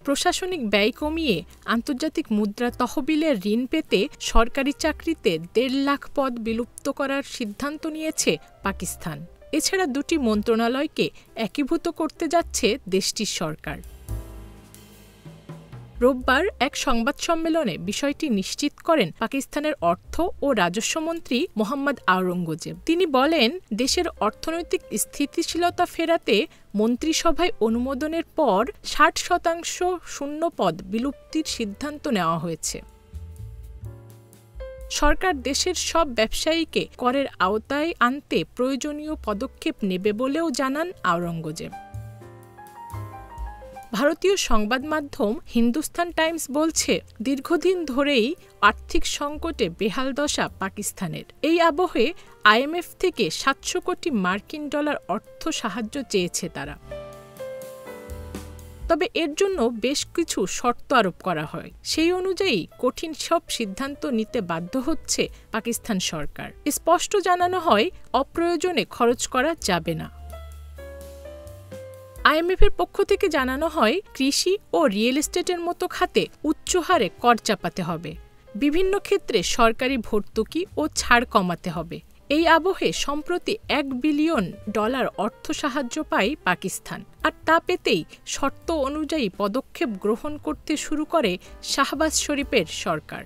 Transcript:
প্রশাসনিক ব্যয় কমিয়ে আন্তর্জাতিক মুদ্রা তহবিলের ঋণ পেতে সরকারি চাকরিতে ১.৫ লাখ পদ বিলুপ্ত করার সিদ্ধান্ত নিয়েছে পাকিস্তান। এছাড়া দুটি মন্ত্রণালয়কে একীভূত করতে যাচ্ছে দেশটির সরকার। রোববার এক সংবাদ সম্মেলনে বিষয়টি নিশ্চিত করেন পাকিস্তানের অর্থ ও রাজস্বমন্ত্রী মোহাম্মদ আওরঙ্গজেব। তিনি বলেন, দেশের অর্থনৈতিক স্থিতিশীলতা ফেরাতে মন্ত্রিসভায় অনুমোদনের পর ৬০% শূন্য পদ বিলুপ্তির সিদ্ধান্ত নেওয়া হয়েছে। সরকার দেশের সব ব্যবসায়ীকে করের আওতায় আনতে প্রয়োজনীয় পদক্ষেপ নেবে বলেও জানান আওরঙ্গজেব। ভারতীয় সংবাদ মাধ্যম হিন্দুস্তান টাইমস বলছে, দীর্ঘদিন ধরেই আর্থিক সংকটে বেহাল দশা পাকিস্তানের। এই আবহে আইএমএফ থেকে ৭০০ কোটি মার্কিন ডলার অর্থ সাহায্য চেয়েছে তারা। তবে এর জন্য বেশ কিছু শর্ত আরোপ করা হয়। সেই অনুযায়ী কঠিন সব সিদ্ধান্ত নিতে বাধ্য হচ্ছে পাকিস্তান সরকার। স্পষ্ট জানানো হয়, অপ্রয়োজনে খরচ করা যাবে না। আইএমএফের পক্ষ থেকে জানানো হয়, কৃষি ও রিয়েল এস্টেটের মতো খাতে উচ্চ হারে কর চাপাতে হবে। বিভিন্ন ক্ষেত্রে সরকারি ভর্তুকি ও ছাড় কমাতে হবে। এই আবহে সম্প্রতি $1 বিলিয়ন অর্থ সাহায্য পায় পাকিস্তান। আর তা পেতেই শর্ত অনুযায়ী পদক্ষেপ গ্রহণ করতে শুরু করে শাহবাজ শরীফের সরকার।